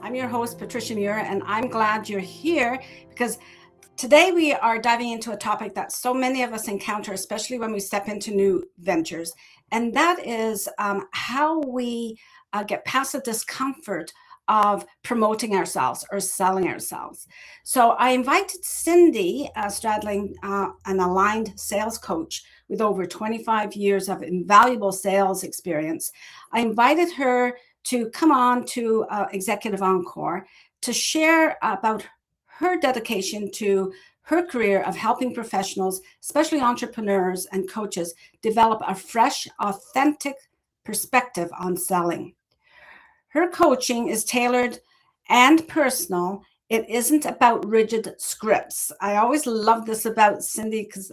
I'm your host, Patricia Muir, and I'm glad you're here because today we are diving into a topic that so many of us encounter, especially when we step into new ventures, and that is how we get past the discomfort of promoting ourselves or selling ourselves. So I invited Cindy Stradling, an aligned sales coach with over 25 years of invaluable sales experience. I invited her to come on to Executive Encore to share about her dedication to her career of helping professionals, especially entrepreneurs and coaches, develop a fresh, authentic perspective on selling. Her coaching is tailored and personal. It isn't about rigid scripts. I always love this about Cindy because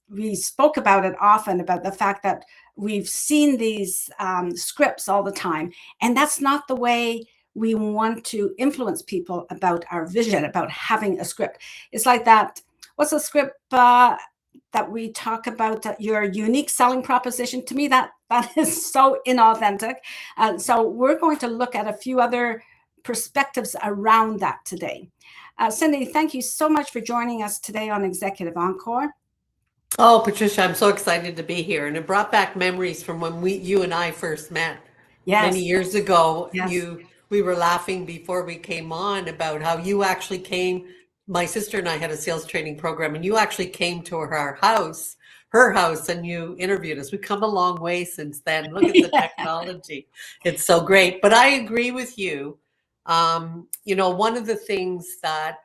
we spoke about it often, about the fact that we've seen these scripts all the time. And that's not the way we want to influence people about our vision, about having a script. It's like that. What's a script that we talk about, your unique selling proposition? To me, that is so inauthentic. So we're going to look at a few other perspectives around that today. Cindy, thank you so much for joining us today on Executive Encore. Oh, Patricia, I'm so excited to be here. And it brought back memories from when you and I first met many years ago. Yes. We were laughing before we came on about how you actually came. My sister and I had a sales training program, and you actually came to her house, and you interviewed us. We've come a long way since then. Look at the technology. It's so great. But I agree with you. One of the things that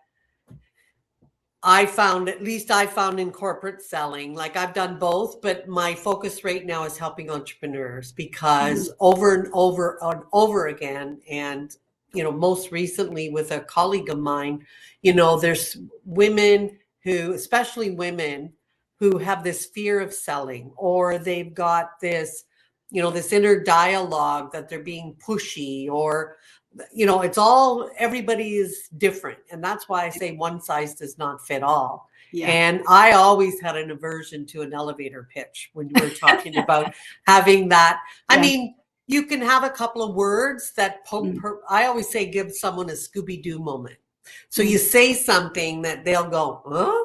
I found in corporate selling, like I've done both, but my focus right now is helping entrepreneurs because over and over again, and most recently with a colleague of mine, there's women especially women who have this fear of selling, or they've got this, this inner dialogue that they're being pushy, or it's all, everybody is different. And that's why I say one size does not fit all. Yeah. And I always had an aversion to an elevator pitch when you were talking about having that. Yeah. I mean, you can have a couple of words that I always say, give someone a Scooby-Doo moment. So you say something that they'll go, huh?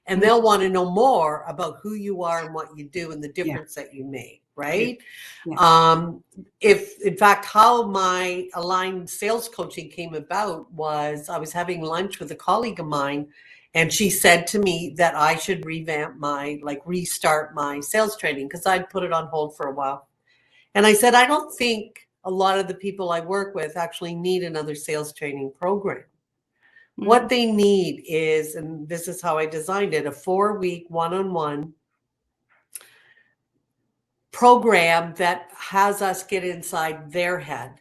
And they'll want to know more about who you are and what you do and the difference that you make. Right. Yeah. If in fact, how my aligned sales coaching came about was I was having lunch with a colleague of mine, and she said to me that I should restart my sales training because I'd put it on hold for a while. And I said, I don't think a lot of the people I work with actually need another sales training program. What they need is, and this is how I designed it, a 4-week one-on-one program that has us get inside their head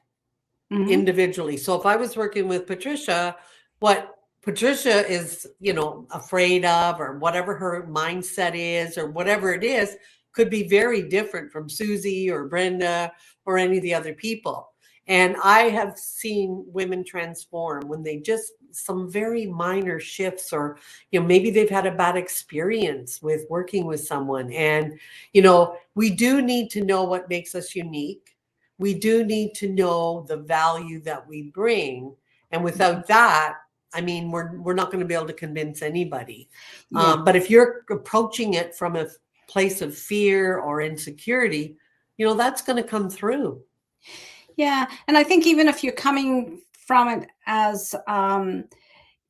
individually. So if I was working with Patricia, what Patricia is, afraid of, or whatever her mindset is, or whatever it is, could be very different from Susie or Brenda or any of the other people. And I have seen women transform when they just some very minor shifts, or, maybe they've had a bad experience with working with someone. And, we do need to know what makes us unique. We do need to know the value that we bring. And without that, I mean, we're not going to be able to convince anybody. Yeah. But if you're approaching it from a place of fear or insecurity, that's going to come through. Yeah. And I think even if you're coming from it as,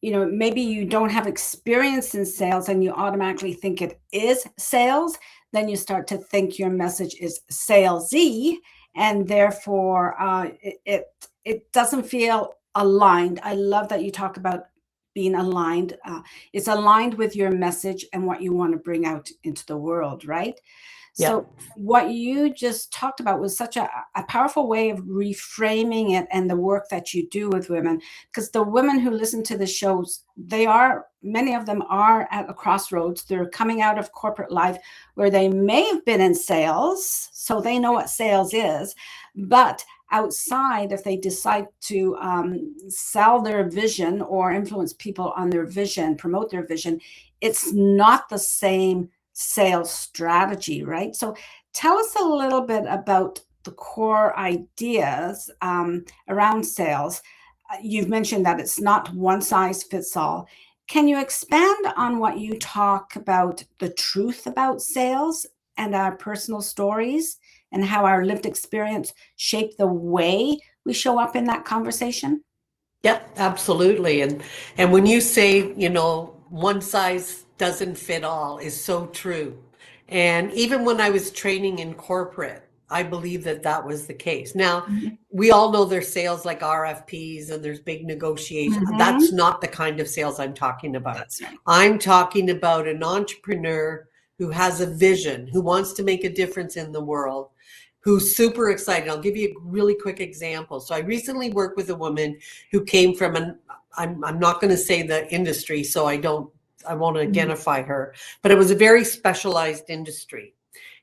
maybe you don't have experience in sales and you automatically think it is sales, then you start to think your message is salesy, and therefore it doesn't feel aligned. I love that you talk about being aligned. It's aligned with your message and what you want to bring out into the world, right? Yeah. So what you just talked about was such a powerful way of reframing it, and the work that you do with women, because the women who listen to the shows, many of them are at a crossroads. They're coming out of corporate life where they may have been in sales, so they know what sales is, but outside, if they decide to sell their vision or influence people on their vision, promote their vision, it's not the same sales strategy, right? So tell us a little bit about the core ideas around sales. you've mentioned that it's not one size fits all. Can you expand on what you talk about, the truth about sales and our personal stories, and how our lived experience shape the way we show up in that conversation? Yep, absolutely. And when you say, one size doesn't fit all is so true. And even when I was training in corporate, I believe that that was the case. Now, Mhm. we all know there's sales like RFPs and there's big negotiations. That's Mhm. not the kind of sales I'm talking about. That's right. I'm talking about an entrepreneur who has a vision, who wants to make a difference in the world, who's super excited. I'll give you a really quick example. So I recently worked with a woman who came from I'm not going to say the industry, so I won't Mhm. identify her, but it was a very specialized industry.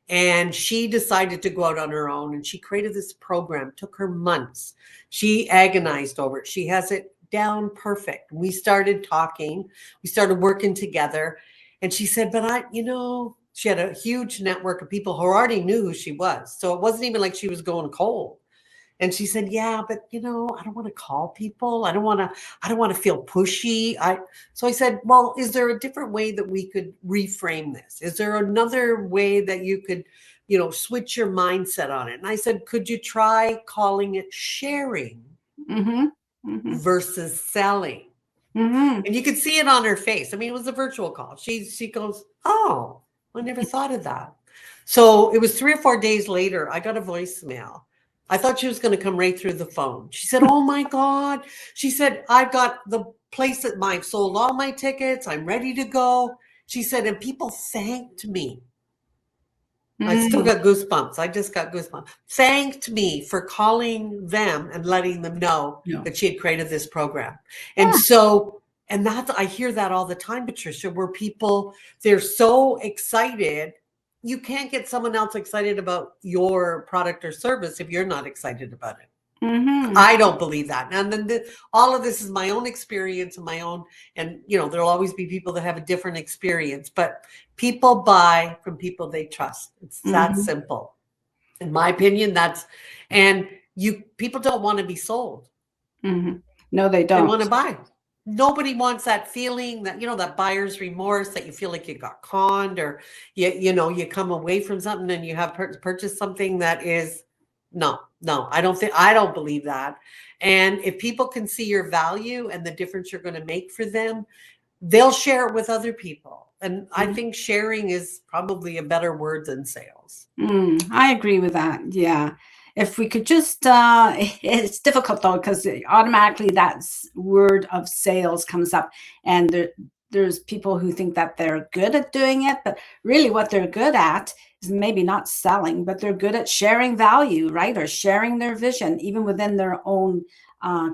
And she decided to go out on her own and she created this program. It took her months. She agonized over it. She has it down perfect. We started talking, we started working together. And she said, but she had a huge network of people who already knew who she was. So it wasn't even like she was going cold. And she said, yeah, but I don't want to call people. I don't want to feel pushy. So I said, well, is there a different way that we could reframe this? Is there another way that you could, switch your mindset on it? And I said, could you try calling it sharing Mhm. Mhm. versus selling? Mhm. And you could see it on her face. I mean, it was a virtual call. She goes, oh, I never thought of that. So it was 3 or 4 days later, I got a voicemail. I thought she was going to come right through the phone. She said, oh my God. She said, I've got the place that I've sold all my tickets. I'm ready to go. She said, and people thanked me. I still Mm. got goosebumps. I just got goosebumps. Thanked me for calling them and letting them know No. that she had created this program. And Yeah. so, and that's, I hear that all the time, Patricia, where people, they're so excited. You can't get someone else excited about your product or service if you're not excited about it. Mhm. I don't believe that. And then all of this is my own experience and my own, and there'll always be people that have a different experience, but people buy from people they trust. It's that Mhm. simple. In my opinion, and people don't want to be sold. Mhm. No, they They want to don't. buy. Nobody wants that feeling that, that buyer's remorse, that you feel like you got conned, or you come away from something and you have purchased something that is, no, I don't believe that. And if people can see your value and the difference you're going to make for them, they'll share it with other people. And I Mhm. think sharing is probably a better word than sales. I agree with that. Yeah. If we could just, it's difficult though, because automatically that word of sales comes up, and there's people who think that they're good at doing it, but really what they're good at is maybe not selling, but they're good at sharing value, right? Or sharing their vision, even within their own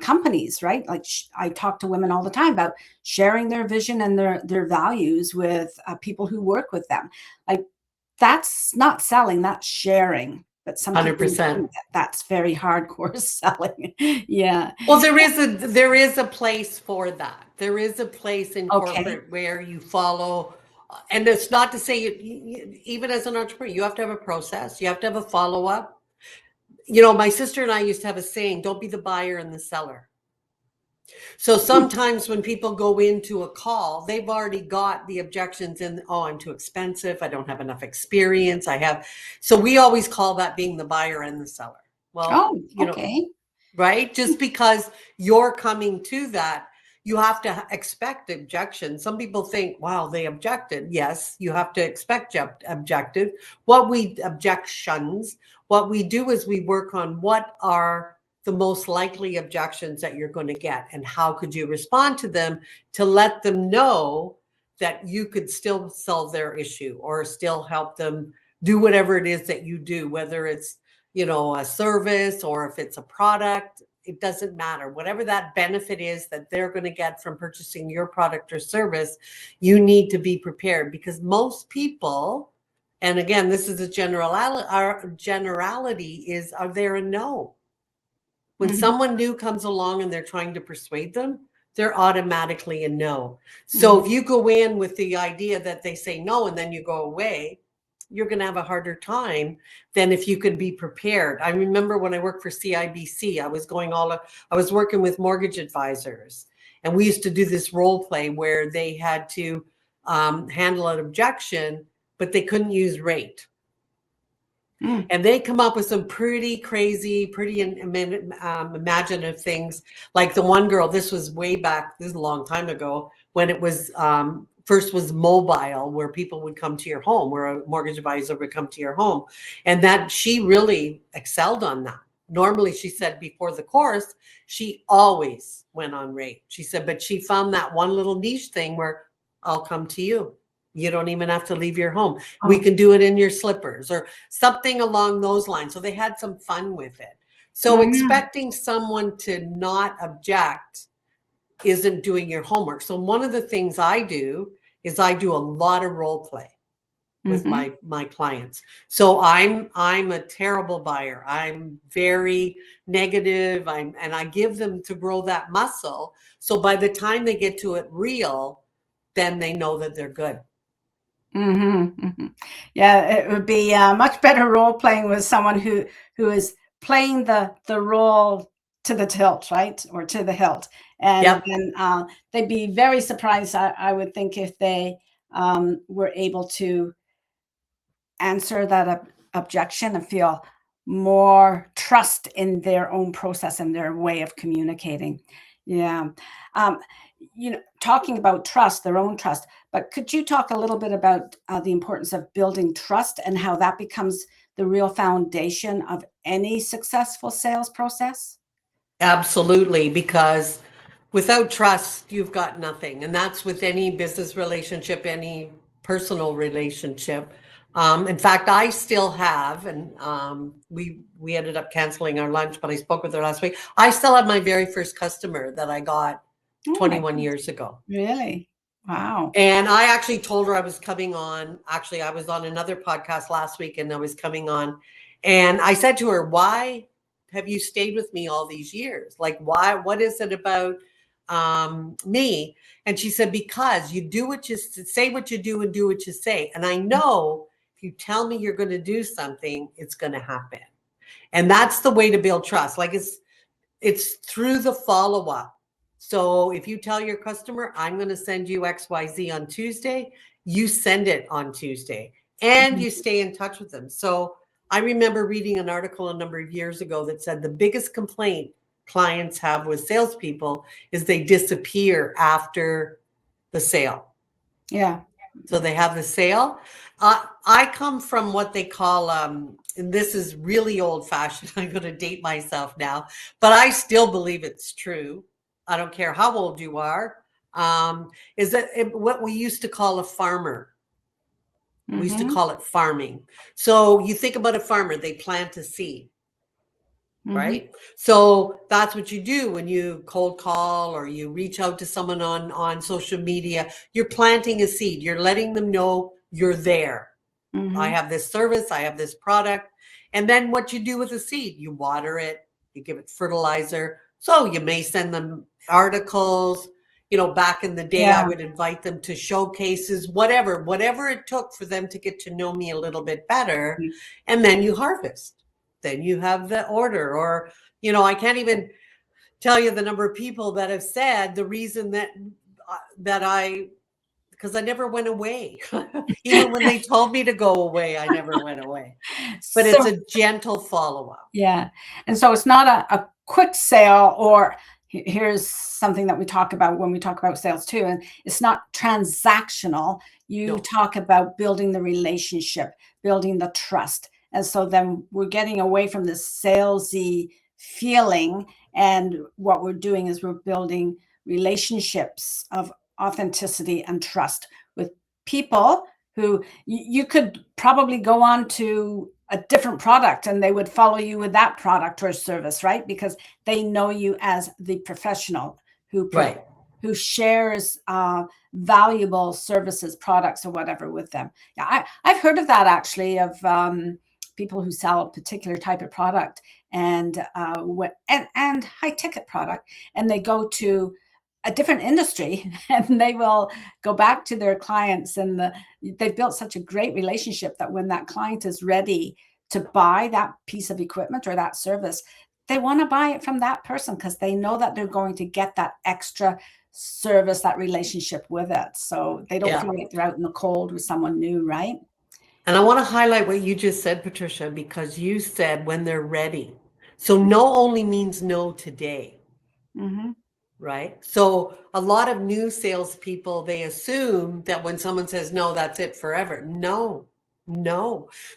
companies, right? Like I talk to women all the time about sharing their vision and their values with people who work with them. Like, that's not selling, that's sharing. But some people 100%. think that that's very hardcore selling. Yeah. Well, there is a place for that. There is a place in Okay. corporate where you follow, and it's not to say even as an entrepreneur, you have to have a process. You have to have a follow up. My sister and I used to have a saying: "Don't be the buyer and the seller." So sometimes when people go into a call, they've already got the objections in. Oh, I'm too expensive. I don't have enough experience. So we always call that being the buyer and the seller. Well, Oh, okay. right? Just because you're coming to that, you have to expect objection. Some people think, wow, they objected. Yes, you have to expect objective. Objections. What we do is we work on what are the most likely objections that you're going to get and how could you respond to them to let them know that you could still solve their issue or still help them do whatever it is that you do, whether it's a service or if it's a product. It doesn't matter. Whatever that benefit is that they're going to get from purchasing your product or service, you need to be prepared, because most people, and again, this is a generality, our generality is, are there a no? When Mhm. someone new comes along and they're trying to persuade them, they're automatically a no. So Mhm. if you go in with the idea that they say no and then you go away, you're going to have a harder time than if you could be prepared. I remember when I worked for CIBC, I was working with mortgage advisors, and we used to do this role play where they had to handle an objection, but they couldn't use rate. And they come up with some pretty crazy, pretty imaginative things. Like the one girl, this was way back, this is a long time ago, when it was first was mobile, where people would come to your home, where a mortgage advisor would come to your home. And that she really excelled on that. Normally, she said before the course, she always went on rate. She said, but she found that one little niche thing where I'll come to you. You don't even have to leave your home. We can do it in your slippers or something along those lines. So they had some fun with it. So expecting someone to not object isn't doing your homework. So one of the things I do is I do a lot of role play with my clients. So I'm a terrible buyer. I'm very negative. And I give them to grow that muscle. So by the time they get to it real, then they know that they're good. Yeah, it would be much better role playing with someone who is playing the role to the tilt, right, or to the hilt, and then they'd be very surprised. I would think if they were able to answer that objection and feel more trust in their own process and their way of communicating. Yeah. Talking about trust, their own trust, but could you talk a little bit about the importance of building trust and how that becomes the real foundation of any successful sales process? Absolutely, because without trust, you've got nothing. And that's with any business relationship, any personal relationship. In fact, I still have, and we ended up canceling our lunch, but I spoke with her last week. I still have my very first customer that I got 21 years ago. Really? Wow. And I actually told her I was coming on. Actually, I was on another podcast last week and I was coming on. And I said to her, why have you stayed with me all these years? Like, why? What is it about me? And she said, because you do what you say, what you do, and do what you say. And I know if you tell me you're going to do something, it's going to happen. And that's the way to build trust. Like it's through the follow-up. So if you tell your customer, I'm going to send you XYZ on Tuesday, you send it on Tuesday and you stay in touch with them. So I remember reading an article a number of years ago that said the biggest complaint clients have with salespeople is they disappear after the sale. Yeah. So they have the sale. I come from what they call, and this is really old fashioned. I'm going to date myself now, but I still believe it's true. I don't care how old you are. Is that what we used to call a farmer? We used to call it farming. So you think about a farmer, they plant a seed. Right? So that's what you do when you cold call or you reach out to someone on social media. You're planting a seed. You're letting them know you're there. I have this service. I have this product. And then what you do with the seed, you water it, you give it fertilizer. So you may send them articles. Back in the day, I would invite them to showcases, whatever it took for them to get to know me a little bit better. And then you harvest. Then you have the order, or I can't even tell you the number of people that have said the reason that because I never went away. Even when they told me to go away, I never went away. But it's a gentle follow-up. Yeah. And so it's not a quick sale, or here's something that we talk about when we talk about sales too. And it's not transactional. You talk about building the relationship, building the trust. And so then we're getting away from this salesy feeling. And what we're doing is we're building relationships of authenticity and trust with people who you could probably go on to a different product and they would follow you with that product or service, right? Because they know you as the professional who shares valuable services, products, or whatever with them. Yeah, I've heard of that actually, of people who sell a particular type of product and high ticket product, and they go to a different industry, and they will go back to their clients, and they've built such a great relationship that when that client is ready to buy that piece of equipment or that service, they want to buy it from that person because they know that they're going to get that extra service, that relationship with it. So they don't feel like they're out in the cold with someone new, right? And I want to highlight what you just said, Patricia, because you said when they're ready. So no only means no today. Mm-hmm. Right? So a lot of new salespeople, they assume that when someone says no, that's it forever. No.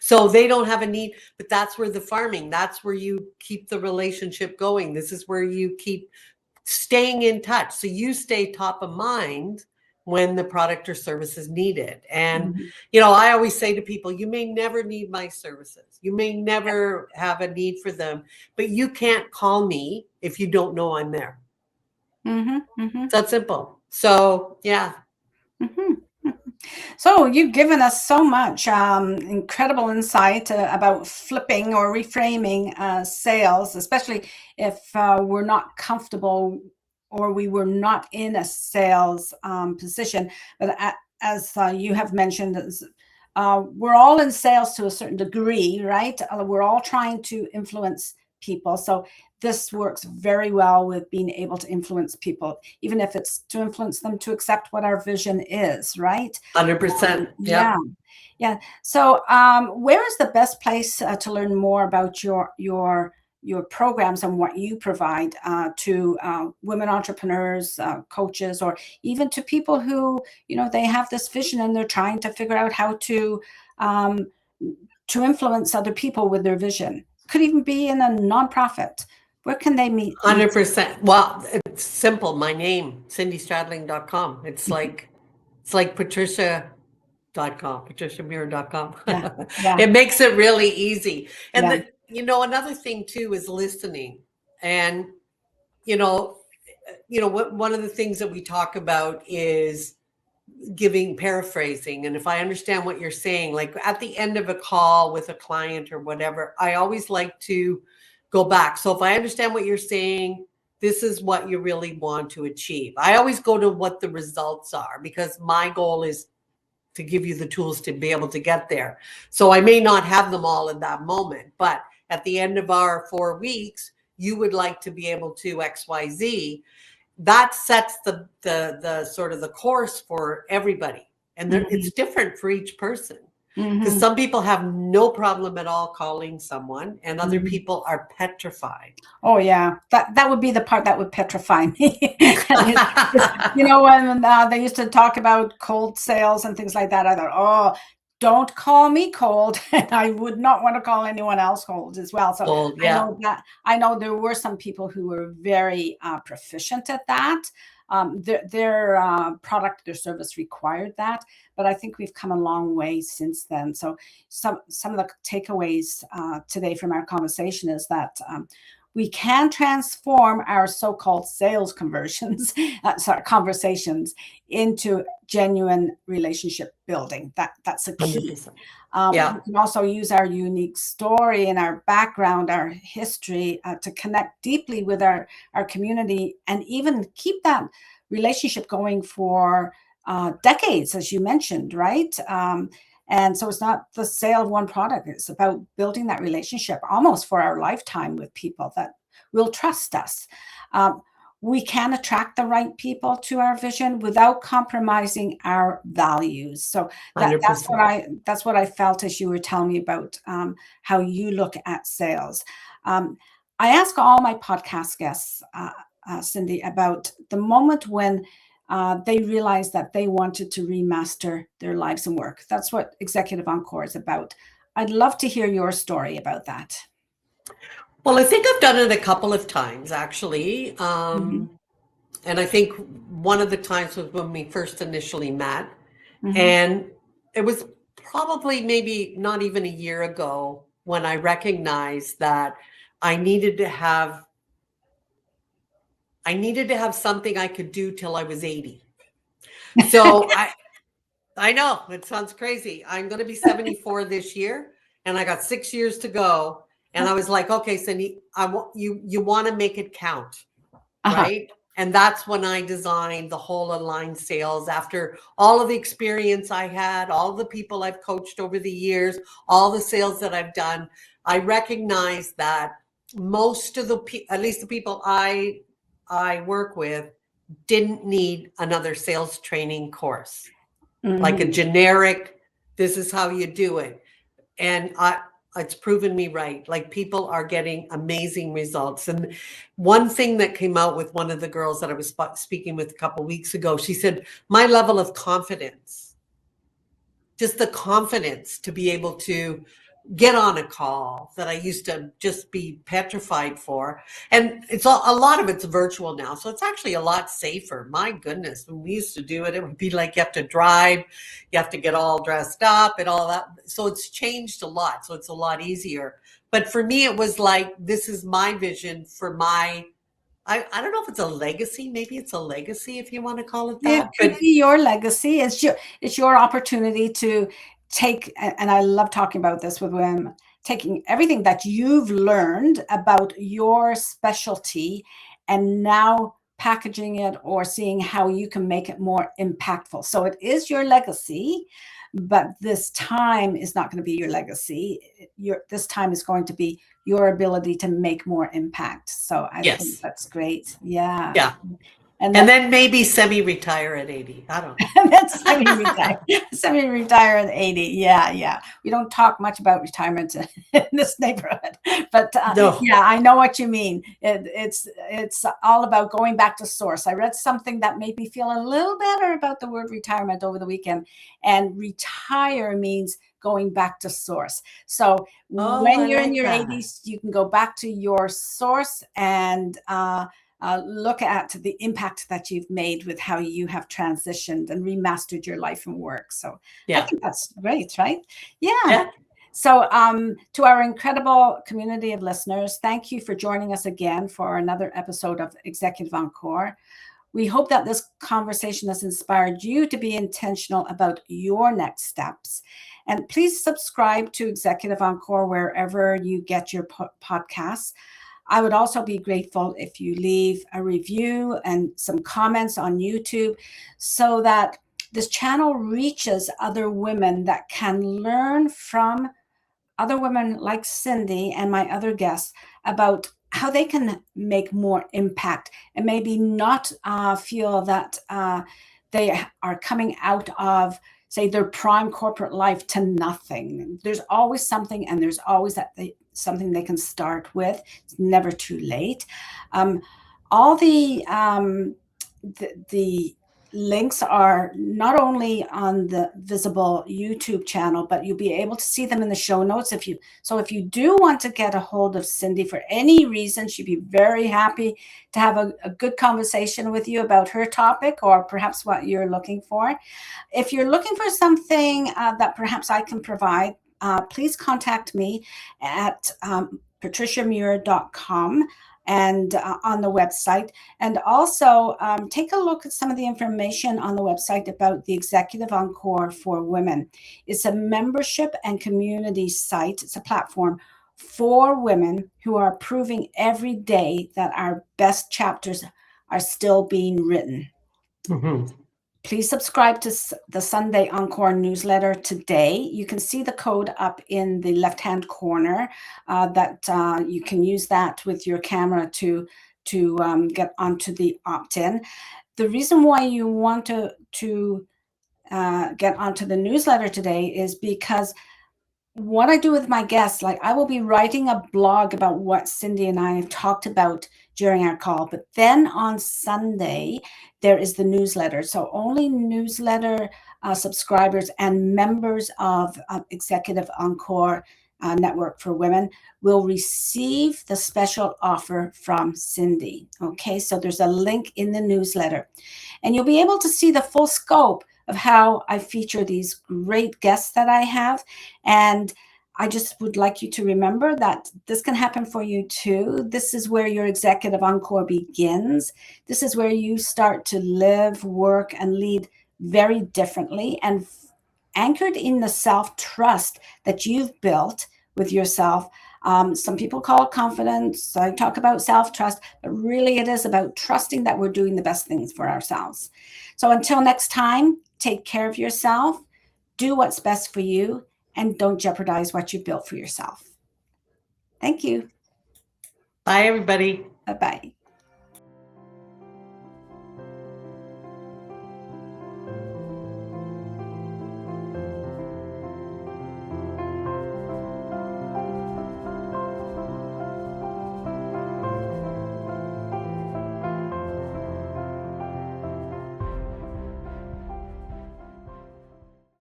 So they don't have a need, but that's where the farming, that's where you keep the relationship going. This is where you keep staying in touch. So you stay top of mind when the product or service is needed. And, I always say to people, you may never need my services. You may never have a need for them, but you can't call me if you don't know I'm there. It's that simple. So, yeah. So you've given us so much incredible insight about flipping or reframing sales, especially if we're not comfortable or we were not in a sales position. But as you have mentioned, we're all in sales to a certain degree, right? We're all trying to influence people. So this works very well with being able to influence people, even if it's to influence them to accept what our vision is, right? 100%. Yeah. Yeah. So where is the best place to learn more about your programs and what you provide to women entrepreneurs, coaches, or even to people who, they have this vision and they're trying to figure out how to influence other people with their vision? Could even be in a nonprofit. Where can they meet? 100%. Well, it's simple. My name, cindystradling.com. It's like Patricia.com, patriciamira.com. Yeah. It makes it really easy. And Yeah. another thing too is listening. And one of the things that we talk about is paraphrasing. And if I understand what you're saying, like at the end of a call with a client or whatever, I always like to go back. So if I understand what you're saying, this is what you really want to achieve. I always go to what the results are, because my goal is to give you the tools to be able to get there. So I may not have them all in that moment, but at the end of our 4 weeks, you would like to be able to XYZ. That sets the sort of the course for everybody. And it's different for each person. Because some people have no problem at all calling someone, and other people are petrified. Oh yeah, that would be the part that would petrify me. When they used to talk about cold sales and things like that, I thought, oh, don't call me cold. And I would not want to call anyone else cold as well. So Well, yeah. I know there were some people who were very proficient at that. Their product, their service required that, but I think we've come a long way since then. So some of the takeaways today from our conversation is that we can transform our so-called sales conversions, conversations into genuine relationship building. That's a key. 100%. We can also use our unique story and our background, our history to connect deeply with our community and even keep that relationship going for decades, as you mentioned, right? And so it's not the sale of one product. It's about building that relationship almost for our lifetime with people that will trust us. We can attract the right people to our vision without compromising our values. So that's what I felt as you were telling me about how you look at sales. I ask all my podcast guests, Cindy, about the moment when they realized that they wanted to remaster their lives and work. That's what Executive Encore is about. I'd love to hear your story about that. Well, I think I've done it a couple of times, actually. And I think one of the times was when we first initially met. And it was probably maybe not even a year ago when I recognized that I needed to have something I could do till I was 80. So I know it sounds crazy. I'm going to be 74 this year, and I got 6 years to go. And I was like, okay, Cindy, I want you want to make it count, right? And that's when I designed the whole aligned sales after all of the experience I had, all the people I've coached over the years, all the sales that I've done. I recognize that most of at least the people I work with didn't need another sales training course, like a generic, this is how you do it. And it's proven me right. Like, people are getting amazing results. And one thing that came out with one of the girls that I was speaking with a couple of weeks ago, she said, my level of confidence, just the confidence to be able to get on a call that I used to just be petrified for. And it's a lot of it's virtual now. So it's actually a lot safer. My goodness, when we used to do it, it would be like you have to drive, you have to get all dressed up and all that. So it's changed a lot. So it's a lot easier. But for me, it was like, this is my vision for my, I don't know if it's a legacy. Maybe it's a legacy, if you want to call it that. It could But be your legacy. It's your opportunity to take, and I love talking about this with women, taking everything that you've learned about your specialty and now packaging it or seeing how you can make it more impactful. So it is your legacy, but this time is not going to be your legacy. This time is going to be your ability to make more impact. So I think yes. that's great. Yeah. Yeah. And then maybe semi-retire at 80. I don't know. and then semi-retire at 80. Yeah. We don't talk much about retirement in this neighborhood, but No. yeah, I know what you mean. It's all about going back to source. I read something that made me feel a little better about the word retirement over the weekend, and retire means going back to source. So when you're in your 80s, you can go back to your source and look at the impact that you've made with how you have transitioned and remastered your life and work. So I think that's great, right? Yeah. So to our incredible community of listeners, thank you for joining us again for another episode of Executive Encore. We hope that this conversation has inspired you to be intentional about your next steps. And please subscribe to Executive Encore wherever you get your podcasts. I would also be grateful if you leave a review and some comments on YouTube so that this channel reaches other women that can learn from other women like Cindy and my other guests about how they can make more impact and maybe not feel that they are coming out of, say, their prime corporate life to nothing. There's always something, and there's always something they can start with. It's never too late. All the links are not only on the visible YouTube channel, but you'll be able to see them in the show notes. If you do want to get a hold of Cindy for any reason, she'd be very happy to have a good conversation with you about her topic or perhaps what you're looking for. If you're looking for something that perhaps I can provide, please contact me at patriciamuir.com and on the website. And also take a look at some of the information on the website about the Executive Encore for Women. It's a membership and community site. It's a platform for women who are proving every day that our best chapters are still being written. Mm-hmm. Please subscribe to the Sunday Encore newsletter today. You can see the code up in the left-hand corner that you can use that with your camera to get onto the opt-in. The reason why you want to get onto the newsletter today is because what I do with my guests, like I will be writing a blog about what Cindy and I have talked about during our call, but then on Sunday, there is the newsletter. So only newsletter subscribers and members of Executive Encore Network for Women will receive the special offer from Cindy. Okay, so there's a link in the newsletter, and you'll be able to see the full scope of how I feature these great guests that I have. And I just would like you to remember that this can happen for you too. This is where your Executive Encore begins. This is where you start to live, work, and lead very differently and anchored in the self-trust that you've built with yourself. Some people call it confidence. I talk about self-trust, but really it is about trusting that we're doing the best things for ourselves. So until next time, take care of yourself, do what's best for you, and don't jeopardize what you built for yourself. Thank you. Bye, everybody. Bye-bye.